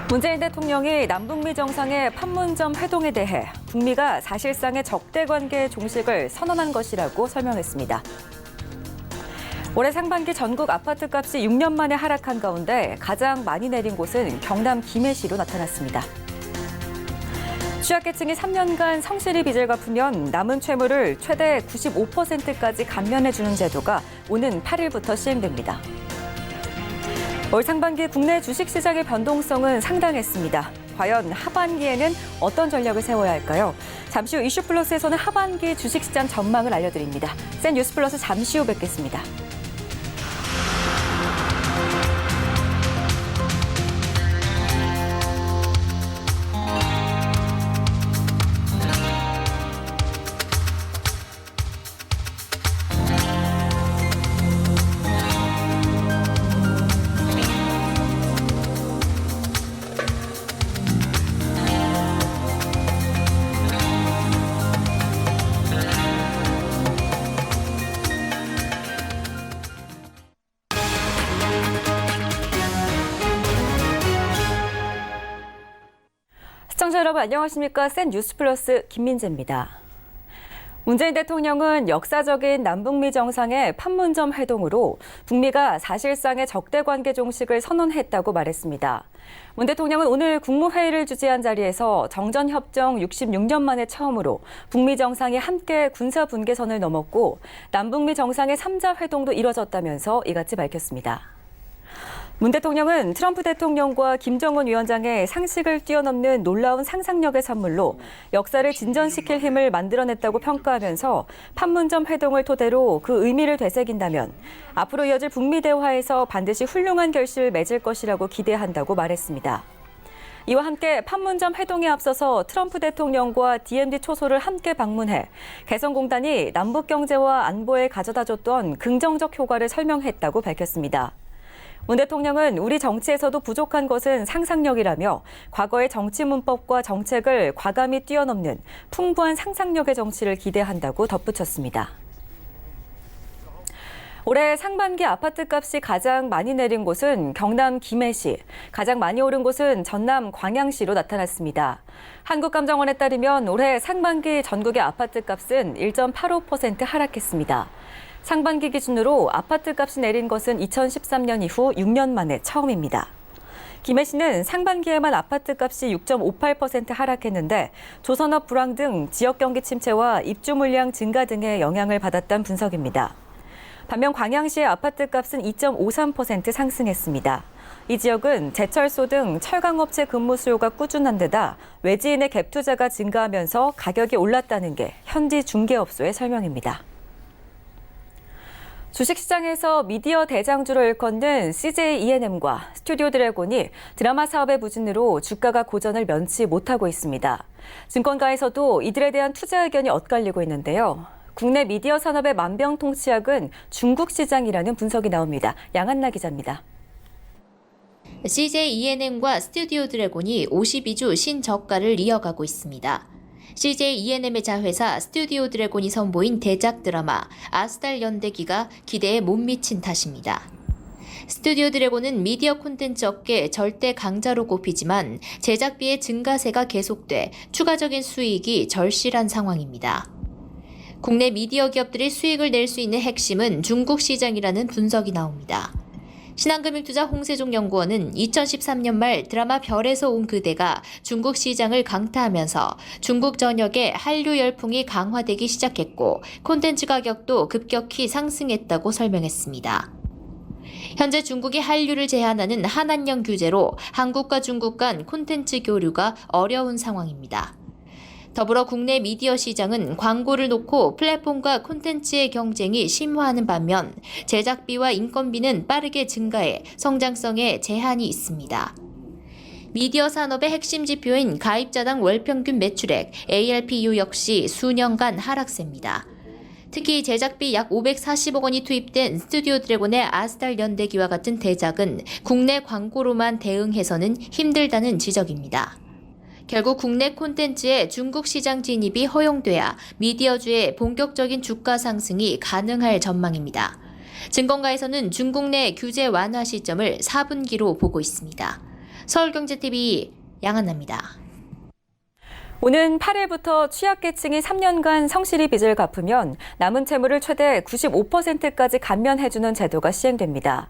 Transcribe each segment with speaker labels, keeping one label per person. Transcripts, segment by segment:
Speaker 1: 문재인 대통령이 남북미 정상의 판문점 회동에 대해 북미가 사실상의 적대 관계 종식을 선언한 것이라고 설명했습니다. 올해 상반기 전국 아파트값이 6년 만에 하락한 가운데 가장 많이 내린 곳은 경남 김해시로 나타났습니다. 취약계층이 3년간 성실히 빚을 갚으면 남은 채무를 최대 95%까지 감면해주는 제도가 오는 8일부터 시행됩니다. 올 상반기 국내 주식시장의 변동성은 상당했습니다. 과연 하반기에는 어떤 전략을 세워야 할까요? 잠시 후 이슈플러스에서는 하반기 주식시장 전망을 알려드립니다. 센 뉴스플러스 잠시 후 뵙겠습니다. 시청자 여러분 안녕하십니까? 센 뉴스플러스 김민재입니다. 문재인 대통령은 역사적인 남북미 정상의 판문점 회동으로 북미가 사실상의 적대관계 종식을 선언했다고 말했습니다. 문 대통령은 오늘 국무회의를 주재한 자리에서 정전협정 66년 만에 처음으로 북미 정상이 함께 군사분계선을 넘었고 남북미 정상의 3자 회동도 이뤄졌다면서 이같이 밝혔습니다. 문 대통령은 트럼프 대통령과 김정은 위원장의 상식을 뛰어넘는 놀라운 상상력의 선물로 역사를 진전시킬 힘을 만들어냈다고 평가하면서 판문점 회동을 토대로 그 의미를 되새긴다면 앞으로 이어질 북미 대화에서 반드시 훌륭한 결실을 맺을 것이라고 기대한다고 말했습니다. 이와 함께 판문점 회동에 앞서서 트럼프 대통령과 DMZ 초소를 함께 방문해 개성공단이 남북 경제와 안보에 가져다줬던 긍정적 효과를 설명했다고 밝혔습니다. 문 대통령은 우리 정치에서도 부족한 것은 상상력이라며 과거의 정치 문법과 정책을 과감히 뛰어넘는 풍부한 상상력의 정치를 기대한다고 덧붙였습니다. 올해 상반기 아파트값이 가장 많이 내린 곳은 경남 김해시, 가장 많이 오른 곳은 전남 광양시로 나타났습니다. 한국감정원에 따르면 올해 상반기 전국의 아파트값은 1.85% 하락했습니다. 상반기 기준으로 아파트값이 내린 것은 2013년 이후 6년 만에 처음입니다. 김해시는 상반기에만 아파트값이 6.58% 하락했는데 조선업 불황 등 지역 경기 침체와 입주 물량 증가 등의 영향을 받았다는 분석입니다. 반면 광양시의 아파트값은 2.53% 상승했습니다. 이 지역은 제철소 등 철강업체 근무 수요가 꾸준한 데다 외지인의 갭 투자가 증가하면서 가격이 올랐다는 게 현지 중개업소의 설명입니다. 주식시장에서 미디어 대장주로 일컫는 CJ ENM과 스튜디오 드래곤이 드라마 사업의 부진으로 주가가 고전을 면치 못하고 있습니다. 증권가에서도 이들에 대한 투자 의견이 엇갈리고 있는데요. 국내 미디어 산업의 만병통치약은 중국 시장이라는 분석이 나옵니다. 양한나 기자입니다.
Speaker 2: CJ ENM과 스튜디오 드래곤이 52주 신저가를 이어가고 있습니다. CJ ENM의 자회사 스튜디오 드래곤이 선보인 대작 드라마 아스달 연대기가 기대에 못 미친 탓입니다. 스튜디오 드래곤은 미디어 콘텐츠 업계 절대 강자로 꼽히지만 제작비의 증가세가 계속돼 추가적인 수익이 절실한 상황입니다. 국내 미디어 기업들이 수익을 낼 수 있는 핵심은 중국 시장이라는 분석이 나옵니다. 신한금융투자 홍세종 연구원은 2013년 말 드라마 별에서 온 그대가 중국 시장을 강타하면서 중국 전역에 한류 열풍이 강화되기 시작했고 콘텐츠 가격도 급격히 상승했다고 설명했습니다. 현재 중국이 한류를 제한하는 한한령 규제로 한국과 중국 간 콘텐츠 교류가 어려운 상황입니다. 더불어 국내 미디어 시장은 광고를 놓고 플랫폼과 콘텐츠의 경쟁이 심화하는 반면 제작비와 인건비는 빠르게 증가해 성장성에 제한이 있습니다. 미디어 산업의 핵심 지표인 가입자당 월평균 매출액 ARPU 역시 수년간 하락세입니다. 특히 제작비 약 540억 원이 투입된 스튜디오 드래곤의 아스달 연대기와 같은 대작은 국내 광고로만 대응해서는 힘들다는 지적입니다. 결국 국내 콘텐츠의 중국 시장 진입이 허용돼야 미디어주의 본격적인 주가 상승이 가능할 전망입니다. 증권가에서는 중국 내 규제 완화 시점을 4분기로 보고 있습니다. 서울경제TV 양한나입니다.
Speaker 1: 오는 8일부터 취약계층이 3년간 성실히 빚을 갚으면 남은 채무를 최대 95%까지 감면해주는 제도가 시행됩니다.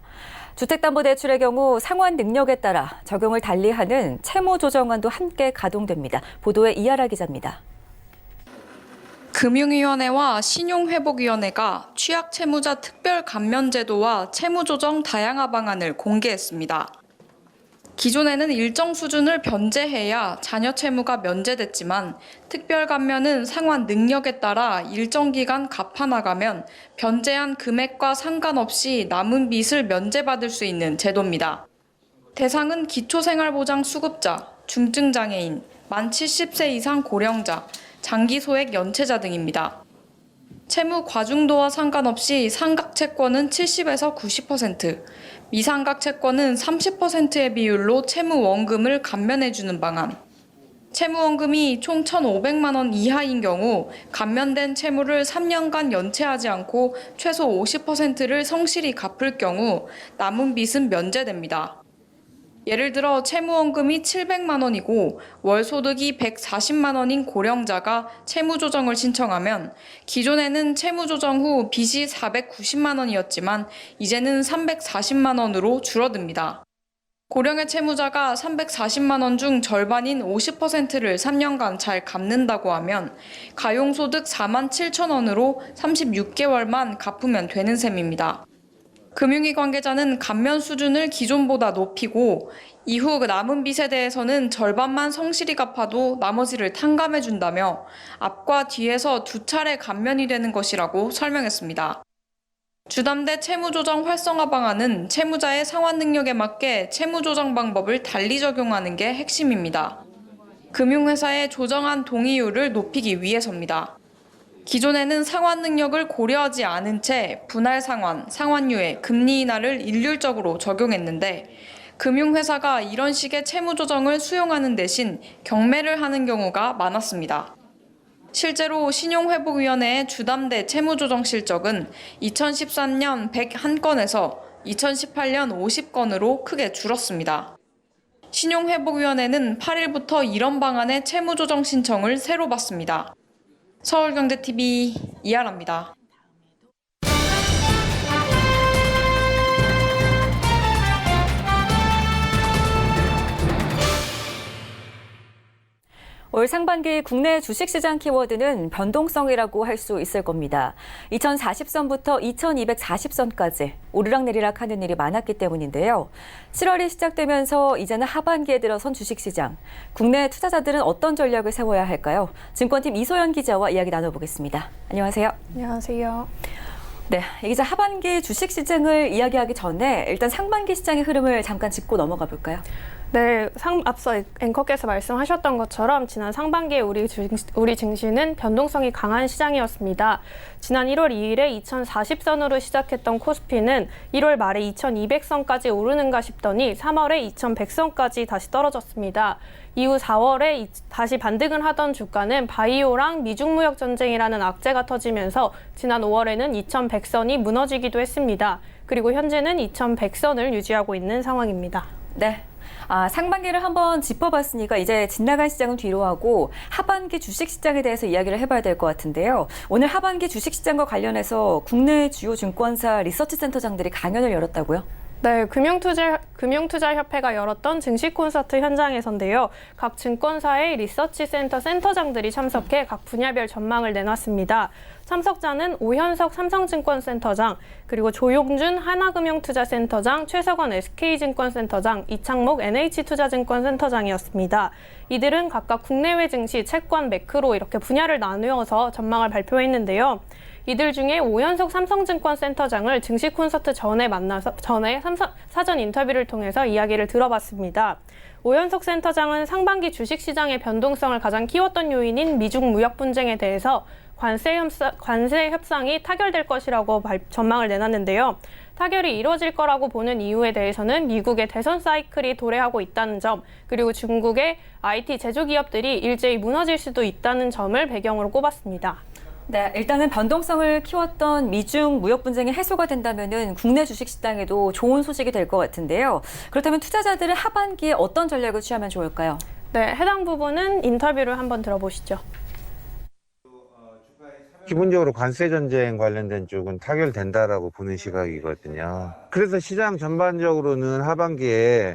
Speaker 1: 주택담보대출의 경우 상환 능력에 따라 적용을 달리하는 채무조정안도 함께 가동됩니다. 보도에 이하라 기자입니다.
Speaker 3: 금융위원회와 신용회복위원회가 취약채무자 특별감면제도와 채무조정 다양화 방안을 공개했습니다. 기존에는 일정 수준을 변제해야 자녀 채무가 면제됐지만 특별감면은 상환 능력에 따라 일정 기간 갚아나가면 변제한 금액과 상관없이 남은 빚을 면제받을 수 있는 제도입니다. 대상은 기초생활보장 수급자, 중증장애인, 만 70세 이상 고령자, 장기소액 연체자 등입니다. 채무 과중도와 상관없이 상각 채권은 70에서 90%, 미상각 채권은 30%의 비율로 채무 원금을 감면해주는 방안. 채무 원금이 총 1,500만 원 이하인 경우 감면된 채무를 3년간 연체하지 않고 최소 50%를 성실히 갚을 경우 남은 빚은 면제됩니다. 예를 들어 채무원금이 700만 원이고 월소득이 140만 원인 고령자가 채무조정을 신청하면 기존에는 채무조정 후 빚이 490만 원이었지만 이제는 340만 원으로 줄어듭니다. 고령의 채무자가 340만 원 중 절반인 50%를 3년간 잘 갚는다고 하면 가용소득 4만 7천 원으로 36개월만 갚으면 되는 셈입니다. 금융위 관계자는 감면 수준을 기존보다 높이고 이후 남은 빚에 대해서는 절반만 성실히 갚아도 나머지를 탕감해준다며 앞과 뒤에서 두 차례 감면이 되는 것이라고 설명했습니다. 주담대 채무조정 활성화 방안은 채무자의 상환 능력에 맞게 채무조정 방법을 달리 적용하는 게 핵심입니다. 금융회사의 조정안 동의율을 높이기 위해서입니다. 기존에는 상환 능력을 고려하지 않은 채 분할 상환, 상환유예, 금리 인하를 일률적으로 적용했는데 금융회사가 이런 식의 채무 조정을 수용하는 대신 경매를 하는 경우가 많았습니다. 실제로 신용회복위원회의 주담대 채무조정 실적은 2013년 101건에서 2018년 50건으로 크게 줄었습니다. 신용회복위원회는 8일부터 이런 방안의 채무조정 신청을 새로 받습니다. 서울경제TV 이하라입니다.
Speaker 1: 올 상반기 국내 주식시장 키워드는 변동성이라고 할 수 있을 겁니다. 2040선부터 2240선까지 오르락내리락 하는 일이 많았기 때문인데요. 7월이 시작되면서 이제는 하반기에 들어선 주식시장. 국내 투자자들은 어떤 전략을 세워야 할까요? 증권팀 이소연 기자와 이야기 나눠보겠습니다. 안녕하세요.
Speaker 4: 안녕하세요.
Speaker 1: 네, 이제 하반기 주식시장을 이야기하기 전에 일단 상반기 시장의 흐름을 잠깐 짚고 넘어가 볼까요?
Speaker 4: 네, 앞서 앵커께서 말씀하셨던 것처럼 지난 상반기에 우리 증시는 변동성이 강한 시장이었습니다. 지난 1월 2일에 2040선으로 시작했던 코스피는 1월 말에 2200선까지 오르는가 싶더니 3월에 2100선까지 다시 떨어졌습니다. 이후 4월에 다시 반등을 하던 주가는 바이오랑 미중 무역 전쟁이라는 악재가 터지면서 지난 5월에는 2100선이 무너지기도 했습니다. 그리고 현재는 2100선을 유지하고 있는 상황입니다.
Speaker 1: 네. 상반기를 한번 짚어봤으니까 이제 빗나간 시장은 뒤로 하고 하반기 주식시장에 대해서 이야기를 해봐야 될 것 같은데요. 오늘 하반기 주식시장과 관련해서 국내 주요 증권사 리서치센터장들이 강연을 열었다고요?
Speaker 4: 네, 금융투자협회가 열었던 증시 콘서트 현장에서인데요. 각 증권사의 리서치센터 센터장들이 참석해 각 분야별 전망을 내놨습니다. 참석자는 오현석 삼성증권센터장, 그리고 조용준 하나금융투자센터장, 최석원 SK증권센터장, 이창목 NH투자증권센터장이었습니다. 이들은 각각 국내외 증시, 채권, 매크로 이렇게 분야를 나누어서 전망을 발표했는데요. 이들 중에 오현석 삼성증권센터장을 증시 콘서트 전에 사전 인터뷰를 통해서 이야기를 들어봤습니다. 오현석 센터장은 상반기 주식시장의 변동성을 가장 키웠던 요인인 미중 무역 분쟁에 대해서 관세 협상이 타결될 것이라고 전망을 내놨는데요. 타결이 이뤄질 거라고 보는 이유에 대해서는 미국의 대선 사이클이 도래하고 있다는 점, 그리고 중국의 IT 제조기업들이 일제히 무너질 수도 있다는 점을 배경으로 꼽았습니다.
Speaker 1: 네, 일단은 변동성을 키웠던 미중 무역 분쟁이 해소가 된다면은 국내 주식 시장에도 좋은 소식이 될 것 같은데요. 그렇다면 투자자들은 하반기에 어떤 전략을 취하면 좋을까요?
Speaker 4: 네, 해당 부분은 인터뷰를 한번 들어보시죠.
Speaker 5: 기본적으로 관세 전쟁 관련된 쪽은 타결된다라고 보는 시각이거든요. 그래서 시장 전반적으로는 하반기에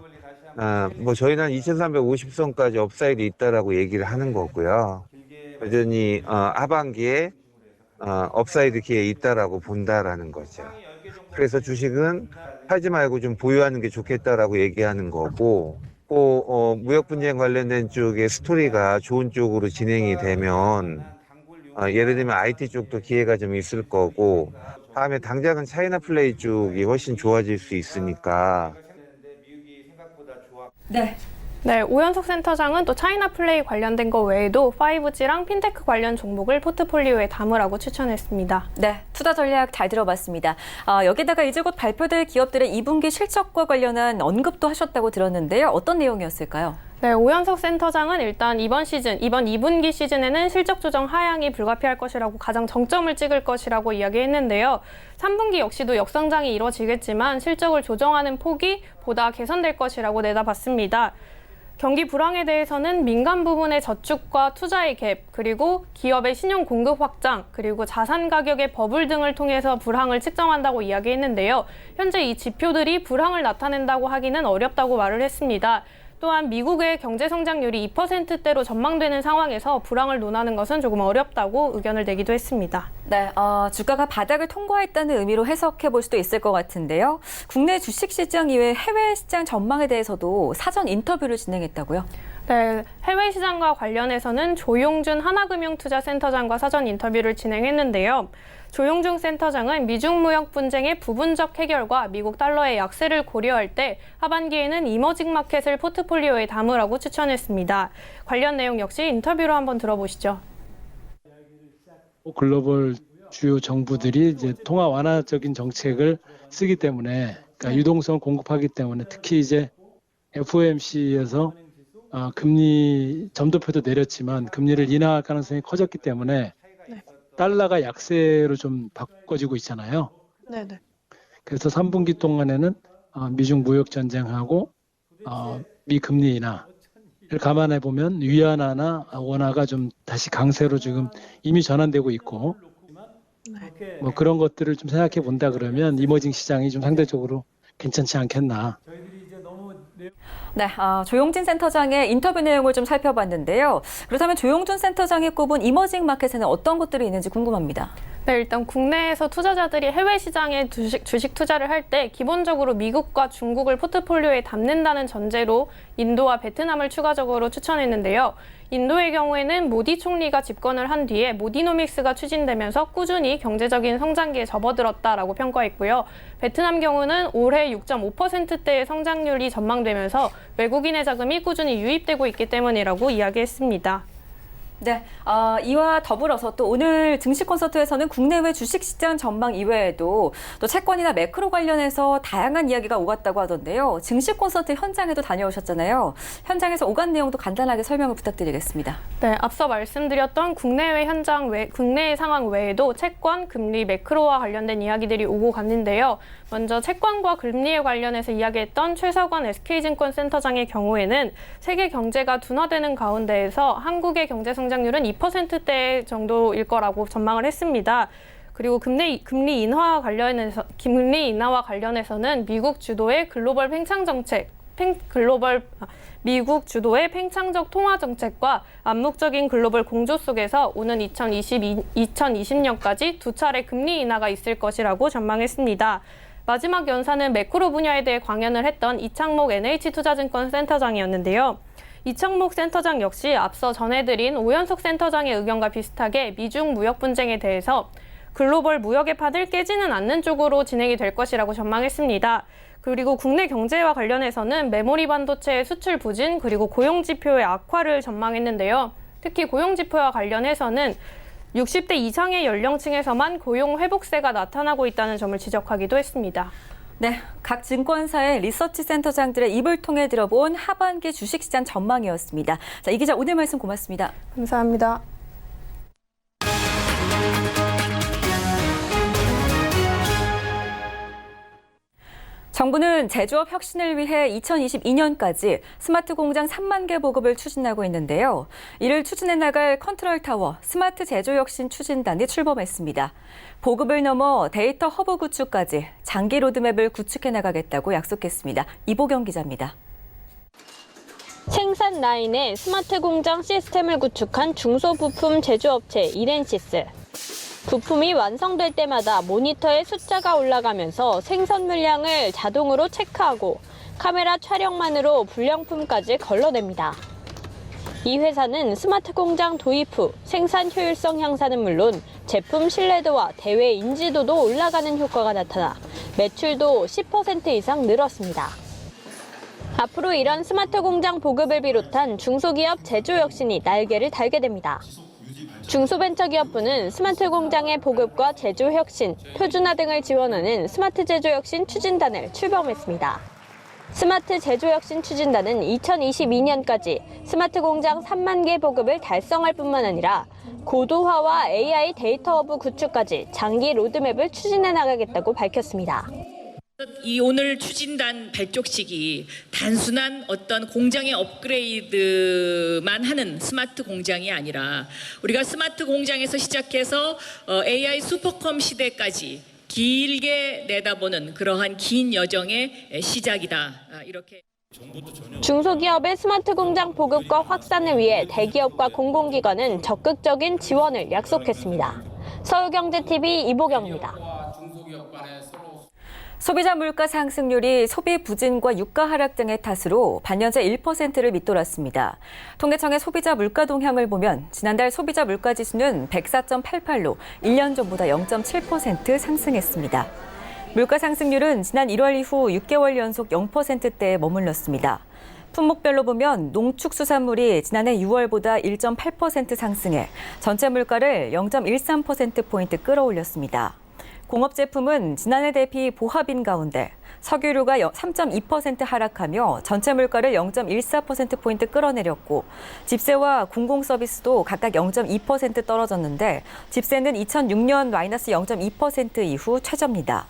Speaker 5: 저희는 2,350선까지 업사이드 있다라고 얘기를 하는 거고요. 여전히 하반기에 업사이드 기회 있다라고 본다라는 거죠. 그래서 주식은 팔지 말고 좀 보유하는 게 좋겠다라고 얘기하는 거고, 또 무역 분쟁 관련된 쪽의 스토리가 좋은 쪽으로 진행이 되면 예를 들면 IT 쪽도 기회가 좀 있을 거고, 다음에 당장은 차이나 플레이 쪽이 훨씬 좋아질 수 있으니까.
Speaker 1: 네.
Speaker 4: 네, 오현석 센터장은 또 차이나 플레이 관련된 거 외에도 5G랑 핀테크 관련 종목을 포트폴리오에 담으라고 추천했습니다.
Speaker 1: 네, 투자 전략 잘 들어봤습니다. 여기다가 이제 곧 발표될 기업들의 2분기 실적과 관련한 언급도 하셨다고 들었는데요. 어떤 내용이었을까요?
Speaker 4: 네, 오현석 센터장은 일단 이번 2분기 시즌에는 실적 조정 하향이 불가피할 것이라고 가장 정점을 찍을 것이라고 이야기했는데요. 3분기 역시도 역성장이 이뤄지겠지만 실적을 조정하는 폭이 보다 개선될 것이라고 내다봤습니다. 경기 불황에 대해서는 민간 부분의 저축과 투자의 갭, 그리고 기업의 신용 공급 확장, 그리고 자산 가격의 버블 등을 통해서 불황을 측정한다고 이야기했는데요. 현재 이 지표들이 불황을 나타낸다고 하기는 어렵다고 말을 했습니다. 또한 미국의 경제 성장률이 2%대로 전망되는 상황에서 불황을 논하는 것은 조금 어렵다고 의견을 내기도 했습니다.
Speaker 1: 네, 주가가 바닥을 통과했다는 의미로 해석해 볼 수도 있을 것 같은데요. 국내 주식시장 이외 해외 시장 전망에 대해서도 사전 인터뷰를 진행했다고요?
Speaker 4: 네, 해외 시장과 관련해서는 조용준 하나금융투자센터장과 사전 인터뷰를 진행했는데요. 조용준 센터장은 미중 무역 분쟁의 부분적 해결과 미국 달러의 약세를 고려할 때 하반기에는 이머징 마켓을 포트폴리오에 담으라고 추천했습니다. 관련 내용 역시 인터뷰로 한번 들어보시죠.
Speaker 6: 글로벌 주요 정부들이 이제 통화 완화적인 정책을 쓰기 때문에, 그러니까 유동성을 공급하기 때문에, 특히 이제 FOMC에서 금리 점도표도 내렸지만 금리를 인하할 가능성이 커졌기 때문에 달러가 약세로 좀 바꿔지고 있잖아요.
Speaker 4: 네네.
Speaker 6: 그래서 3분기 동안에는 미중 무역 전쟁하고 미금리 인하를 감안해 보면 위안화나 원화가 좀 다시 강세로 지금 이미 전환되고 있고, 뭐 그런 것들을 좀 생각해 본다 그러면 이머징 시장이 좀 상대적으로 괜찮지 않겠나.
Speaker 1: 네, 조용진 센터장의 인터뷰 내용을 좀 살펴봤는데요. 그렇다면 조용준 센터장이 꼽은 이머징 마켓에는 어떤 것들이 있는지 궁금합니다.
Speaker 4: 네, 일단 국내에서 투자자들이 해외 시장에 주식 투자를 할 때 기본적으로 미국과 중국을 포트폴리오에 담는다는 전제로 인도와 베트남을 추가적으로 추천했는데요. 인도의 경우에는 모디 총리가 집권을 한 뒤에 모디노믹스가 추진되면서 꾸준히 경제적인 성장기에 접어들었다라고 평가했고요. 베트남 경우는 올해 6.5%대의 성장률이 전망되면서 외국인의 자금이 꾸준히 유입되고 있기 때문이라고 이야기했습니다.
Speaker 1: 네, 이와 더불어서 또 오늘 증시 콘서트에서는 국내외 주식시장 전망 이외에도 또 채권이나 매크로 관련해서 다양한 이야기가 오갔다고 하던데요. 증시 콘서트 현장에도 다녀오셨잖아요. 현장에서 오간 내용도 간단하게 설명을 부탁드리겠습니다.
Speaker 4: 네, 앞서 말씀드렸던 국내외 국내의 상황 외에도 채권, 금리, 매크로와 관련된 이야기들이 오고 갔는데요. 먼저 채권과 금리에 관련해서 이야기했던 최석원 SK증권 센터장의 경우에는 세계 경제가 둔화되는 가운데에서 한국의 경제 성장률은 2%대 정도일 거라고 전망을 했습니다. 그리고 금리 인하와 관련해서는 미국 주도의 글로벌 팽창 정책, 미국 주도의 팽창적 통화 정책과 암묵적인 글로벌 공조 속에서 오는 2020년까지 두 차례 금리 인하가 있을 것이라고 전망했습니다. 마지막 연사는 매크로 분야에 대해 강연을 했던 이창목 NH투자증권 센터장이었는데요. 이창목 센터장 역시 앞서 전해드린 오현석 센터장의 의견과 비슷하게 미중 무역 분쟁에 대해서 글로벌 무역의 판을 깨지는 않는 쪽으로 진행이 될 것이라고 전망했습니다. 그리고 국내 경제와 관련해서는 메모리 반도체의 수출 부진 그리고 고용 지표의 악화를 전망했는데요. 특히 고용 지표와 관련해서는 60대 이상의 연령층에서만 고용 회복세가 나타나고 있다는 점을 지적하기도 했습니다.
Speaker 1: 네, 각 증권사의 리서치 센터장들의 입을 통해 들어본 하반기 주식시장 전망이었습니다. 자, 이 기자 오늘 말씀 고맙습니다.
Speaker 4: 감사합니다.
Speaker 1: 정부는 제조업 혁신을 위해 2022년까지 스마트 공장 3만 개 보급을 추진하고 있는데요. 이를 추진해 나갈 컨트롤타워 스마트 제조 혁신 추진단이 출범했습니다. 보급을 넘어 데이터 허브 구축까지 장기 로드맵을 구축해 나가겠다고 약속했습니다. 이보경 기자입니다.
Speaker 7: 생산 라인에 스마트 공장 시스템을 구축한 중소부품 제조업체 이렌시스. 부품이 완성될 때마다 모니터에 숫자가 올라가면서 생산 물량을 자동으로 체크하고 카메라 촬영만으로 불량품까지 걸러냅니다. 이 회사는 스마트 공장 도입 후 생산 효율성 향상은 물론 제품 신뢰도와 대외 인지도도 올라가는 효과가 나타나 매출도 10% 이상 늘었습니다. 앞으로 이런 스마트 공장 보급을 비롯한 중소기업 제조 혁신이 날개를 달게 됩니다. 중소벤처기업부는 스마트 공장의 보급과 제조 혁신, 표준화 등을 지원하는 스마트 제조 혁신 추진단을 출범했습니다. 스마트 제조 혁신 추진단은 2022년까지 스마트 공장 3만 개 보급을 달성할 뿐만 아니라 고도화와 AI 데이터 허브 구축까지 장기 로드맵을 추진해 나가겠다고 밝혔습니다.
Speaker 8: 이 오늘 추진단 발족식이 단순한 어떤 공장의 업그레이드만 하는 스마트 공장이 아니라 우리가 스마트 공장에서 시작해서 AI 슈퍼컴 시대까지 길게 내다보는 그러한 긴 여정의 시작이다. 이렇게.
Speaker 7: 중소기업의 스마트 공장 보급과 확산을 위해 대기업과 공공기관은 적극적인 지원을 약속했습니다. 서울경제TV 이보경입니다.
Speaker 1: 소비자 물가 상승률이 소비 부진과 유가 하락 등의 탓으로 반년째 1%를 밑돌았습니다. 통계청의 소비자 물가 동향을 보면 지난달 소비자 물가 지수는 104.88로 1년 전보다 0.7% 상승했습니다. 물가 상승률은 지난 1월 이후 6개월 연속 0%대에 머물렀습니다. 품목별로 보면 농축수산물이 지난해 6월보다 1.8% 상승해 전체 물가를 0.13%포인트 끌어올렸습니다. 공업제품은 지난해 대비 보합인 가운데 석유류가 3.2% 하락하며 전체 물가를 0.14%포인트 끌어내렸고 집세와 공공서비스도 각각 0.2% 떨어졌는데 집세는 2006년 마이너스 0.2% 이후 최저입니다.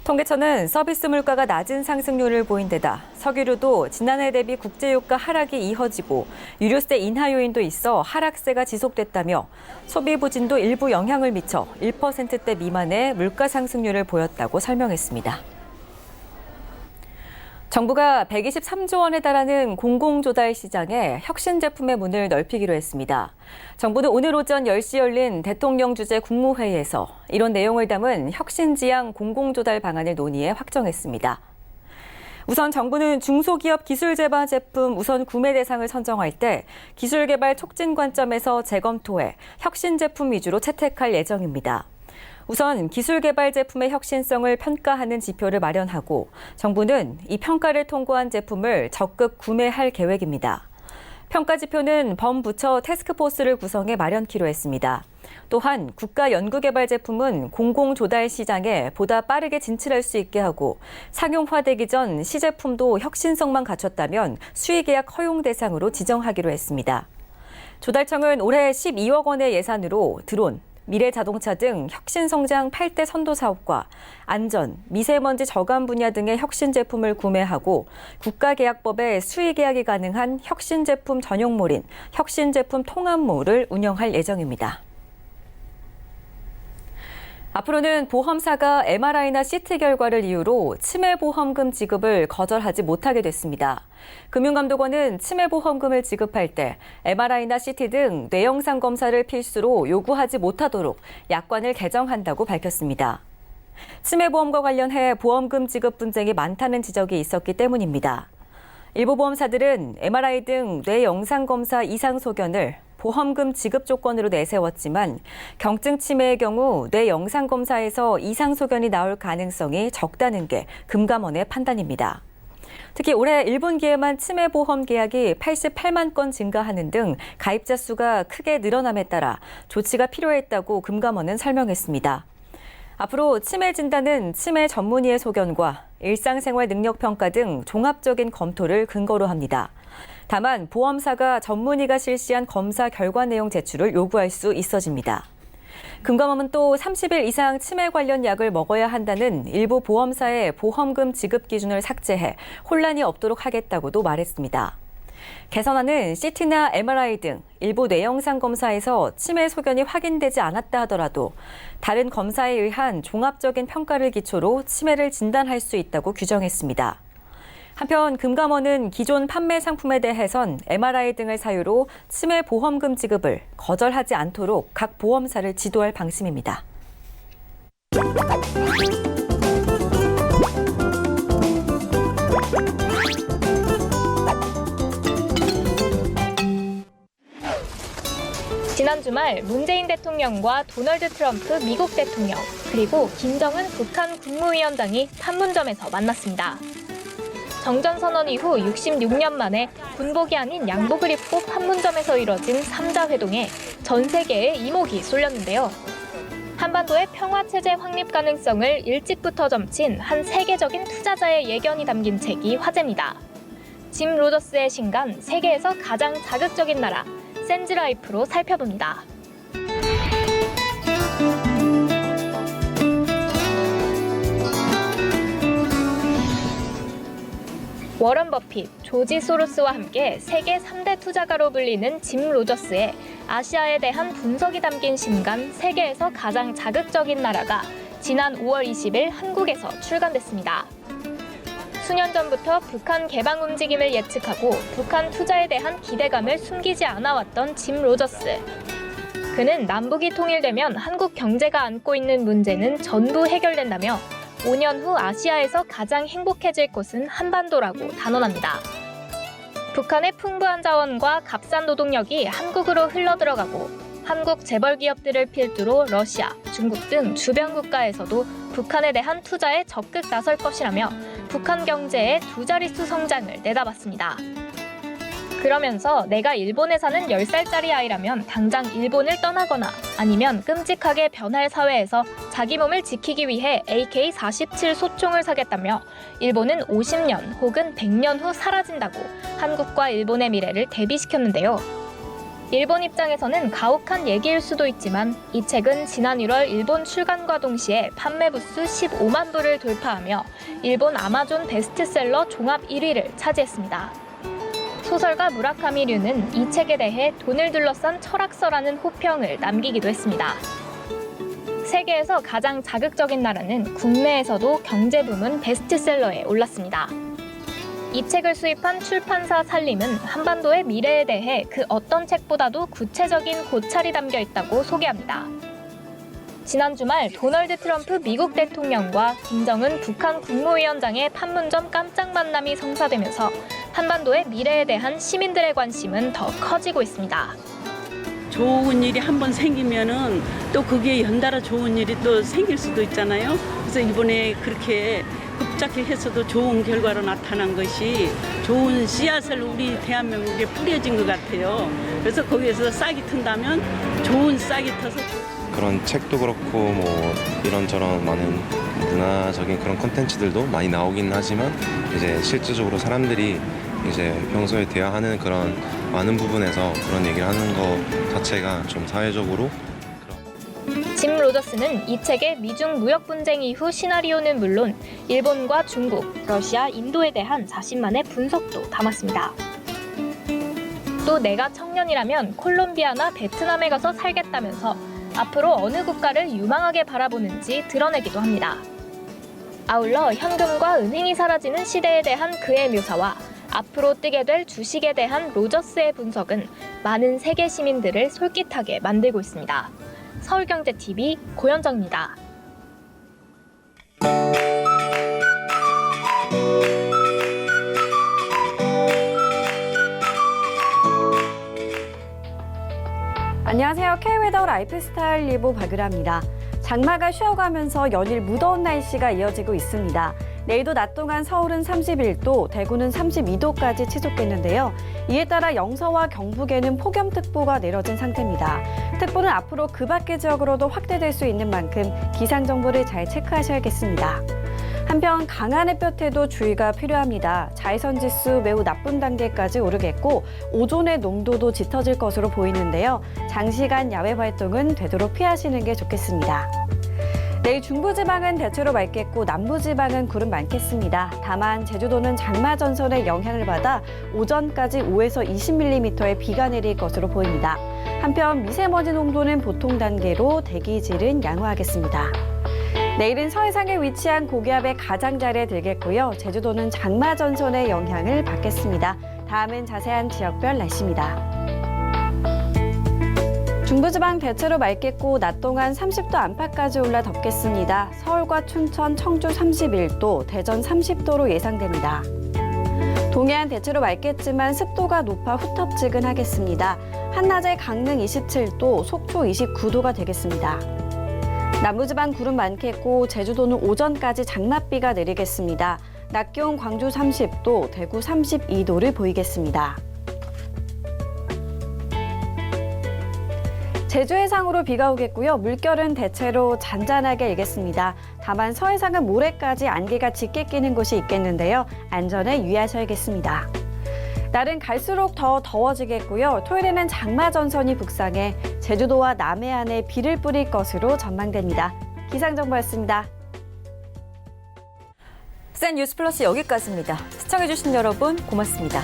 Speaker 1: 통계청은 서비스 물가가 낮은 상승률을 보인 데다 석유류도 지난해 대비 국제유가 하락이 이어지고 유류세 인하 요인도 있어 하락세가 지속됐다며 소비 부진도 일부 영향을 미쳐 1%대 미만의 물가 상승률을 보였다고 설명했습니다. 정부가 123조 원에 달하는 공공조달 시장에 혁신 제품의 문을 넓히기로 했습니다. 정부는 오늘 오전 10시 열린 대통령 주재 국무회의에서 이런 내용을 담은 혁신지향 공공조달 방안을 논의해 확정했습니다. 우선 정부는 중소기업 기술제반 제품 우선 구매 대상을 선정할 때 기술개발 촉진 관점에서 재검토해 혁신 제품 위주로 채택할 예정입니다. 우선 기술개발 제품의 혁신성을 평가하는 지표를 마련하고 정부는 이 평가를 통과한 제품을 적극 구매할 계획입니다. 평가 지표는 범부처 태스크포스를 구성해 마련키로 했습니다. 또한 국가연구개발 제품은 공공조달 시장에 보다 빠르게 진출할 수 있게 하고 상용화되기 전 시제품도 혁신성만 갖췄다면 수의계약 허용 대상으로 지정하기로 했습니다. 조달청은 올해 12억 원의 예산으로 드론, 미래자동차 등 혁신성장 8대 선도 사업과 안전, 미세먼지 저감 분야 등의 혁신 제품을 구매하고 국가계약법에 수의계약이 가능한 혁신 제품 전용몰인 혁신 제품 통합몰을 운영할 예정입니다. 앞으로는 보험사가 MRI나 CT 결과를 이유로 치매보험금 지급을 거절하지 못하게 됐습니다. 금융감독원은 치매보험금을 지급할 때 MRI나 CT 등 뇌영상 검사를 필수로 요구하지 못하도록 약관을 개정한다고 밝혔습니다. 치매보험과 관련해 보험금 지급 분쟁이 많다는 지적이 있었기 때문입니다. 일부 보험사들은 MRI 등 뇌영상 검사 이상 소견을 보험금 지급 조건으로 내세웠지만 경증 치매의 경우 뇌 영상 검사에서 이상 소견이 나올 가능성이 적다는 게 금감원의 판단입니다. 특히 올해 1분기에만 치매 보험 계약이 88만 건 증가하는 등 가입자 수가 크게 늘어남에 따라 조치가 필요했다고 금감원은 설명했습니다. 앞으로 치매 진단은 치매 전문의의 소견과 일상생활 능력 평가 등 종합적인 검토를 근거로 합니다. 다만 보험사가 전문의가 실시한 검사 결과 내용 제출을 요구할 수 있어집니다. 금감원은 또 30일 이상 치매 관련 약을 먹어야 한다는 일부 보험사의 보험금 지급 기준을 삭제해 혼란이 없도록 하겠다고도 말했습니다. 개선안은 CT나 MRI 등 일부 뇌영상 검사에서 치매 소견이 확인되지 않았다 하더라도 다른 검사에 의한 종합적인 평가를 기초로 치매를 진단할 수 있다고 규정했습니다. 한편 금감원은 기존 판매 상품에 대해선 MRI 등을 사유로 치매 보험금 지급을 거절하지 않도록 각 보험사를 지도할 방침입니다.
Speaker 9: 지난 주말 문재인 대통령과 도널드 트럼프 미국 대통령 그리고 김정은 북한 국무위원장이 판문점에서 만났습니다. 정전선언 이후 66년 만에 군복이 아닌 양복을 입고 판문점에서 이뤄진 3자 회동에 전 세계의 이목이 쏠렸는데요. 한반도의 평화체제 확립 가능성을 일찍부터 점친 한 세계적인 투자자의 예견이 담긴 책이 화제입니다. 짐 로저스의 신간 세계에서 가장 자극적인 나라 샌즈라이프로 살펴봅니다. 워런 버핏, 조지 소로스와 함께 세계 3대 투자가로 불리는 짐 로저스의 아시아에 대한 분석이 담긴 신간 세계에서 가장 자극적인 나라가 지난 5월 20일 한국에서 출간됐습니다. 수년 전부터 북한 개방 움직임을 예측하고 북한 투자에 대한 기대감을 숨기지 않아왔던 짐 로저스. 그는 남북이 통일되면 한국 경제가 안고 있는 문제는 전부 해결된다며 5년 후 아시아에서 가장 행복해질 곳은 한반도라고 단언합니다. 북한의 풍부한 자원과 값싼 노동력이 한국으로 흘러들어가고 한국 재벌 기업들을 필두로 러시아, 중국 등 주변 국가에서도 북한에 대한 투자에 적극 나설 것이라며 북한 경제의 두 자릿수 성장을 내다봤습니다. 그러면서 내가 일본에 사는 10살짜리 아이라면 당장 일본을 떠나거나 아니면 끔찍하게 변할 사회에서 자기 몸을 지키기 위해 AK-47 소총을 사겠다며 일본은 50년 혹은 100년 후 사라진다고 한국과 일본의 미래를 대비시켰는데요. 일본 입장에서는 가혹한 얘기일 수도 있지만 이 책은 지난 1월 일본 출간과 동시에 판매 부수 15만 부를 돌파하며 일본 아마존 베스트셀러 종합 1위를 차지했습니다. 소설가 무라카미류는 이 책에 대해 돈을 둘러싼 철학서라는 호평을 남기기도 했습니다. 세계에서 가장 자극적인 나라는 국내에서도 경제 부문 베스트셀러에 올랐습니다. 이 책을 수입한 출판사 살림은 한반도의 미래에 대해 그 어떤 책보다도 구체적인 고찰이 담겨 있다고 소개합니다. 지난 주말 도널드 트럼프 미국 대통령과 김정은 북한 국무위원장의 판문점 깜짝 만남이 성사되면서 한반도의 미래에 대한 시민들의 관심은 더 커지고 있습니다.
Speaker 10: 좋은 일이 한번 생기면은 또 그게 연달아 좋은 일이 또 생길 수도 있잖아요. 그래서 이번에 그렇게 급작히 해서도 좋은 결과로 나타난 것이 좋은 씨앗을 우리 대한민국에 뿌려진 것 같아요. 그래서 거기에서 싹이 튼다면 좋은 싹이 터서
Speaker 11: 그런 책도 그렇고 뭐 이런저런 많은 문화적인 그런 콘텐츠들도 많이 나오긴 하지만 이제 실질적으로 사람들이 이제 평소에 대화하는 그런 많은 부분에서 그런 얘기를 하는 거 자체가 좀 사회적으로
Speaker 9: 짐 로저스는 이 책에 미중 무역 분쟁 이후 시나리오는 물론 일본과 중국, 러시아, 인도에 대한 자신만의 분석도 담았습니다. 또 내가 청년이라면 콜롬비아나 베트남에 가서 살겠다면서 앞으로 어느 국가를 유망하게 바라보는지 드러내기도 합니다. 아울러 현금과 은행이 사라지는 시대에 대한 그의 묘사와 앞으로 뜨게 될 주식에 대한 로저스의 분석은 많은 세계 시민들을 솔깃하게 만들고 있습니다. 서울경제TV 고현정입니다.
Speaker 12: 안녕하세요. K웨더 라이프스타일 리보 박유라입니다. 장마가 쉬어가면서 연일 무더운 날씨가 이어지고 있습니다. 내일도 낮 동안 서울은 31도, 대구는 32도까지 치솟겠는데요. 이에 따라 영서와 경북에는 폭염특보가 내려진 상태입니다. 특보는 앞으로 그 밖의 지역으로도 확대될 수 있는 만큼 기상정보를 잘 체크하셔야겠습니다. 한편 강한 햇볕에도 주의가 필요합니다. 자외선 지수 매우 나쁨 단계까지 오르겠고 오존의 농도도 짙어질 것으로 보이는데요. 장시간 야외 활동은 되도록 피하시는 게 좋겠습니다. 내일 중부지방은 대체로 맑겠고 남부지방은 구름 많겠습니다. 다만 제주도는 장마 전선의 영향을 받아 오전까지 5에서 20mm의 비가 내릴 것으로 보입니다. 한편 미세먼지 농도는 보통 단계로 대기질은 양호하겠습니다. 내일은 서해상에 위치한 고기압의 가장자리에 들겠고요. 제주도는 장마 전선의 영향을 받겠습니다. 다음은 자세한 지역별 날씨입니다. 중부지방 대체로 맑겠고 낮 동안 30도 안팎까지 올라 덥겠습니다. 서울과 춘천, 청주 31도, 대전 30도로 예상됩니다. 동해안 대체로 맑겠지만 습도가 높아 후텁지근하겠습니다. 한낮에 강릉 27도, 속초 29도가 되겠습니다. 남부지방 구름 많겠고 제주도는 오전까지 장맛비가 내리겠습니다. 낮 기온 광주 30도, 대구 32도를 보이겠습니다. 제주 해상으로 비가 오겠고요. 물결은 대체로 잔잔하게 일겠습니다. 다만 서해상은 모레까지 안개가 짙게 끼는 곳이 있겠는데요. 안전에 유의하셔야겠습니다. 날은 갈수록 더 더워지겠고요. 토요일에는 장마 전선이 북상해 제주도와 남해안에 비를 뿌릴 것으로 전망됩니다. 기상정보였습니다.
Speaker 1: 센 뉴스 플러스 여기까지입니다. 시청해주신 여러분 고맙습니다.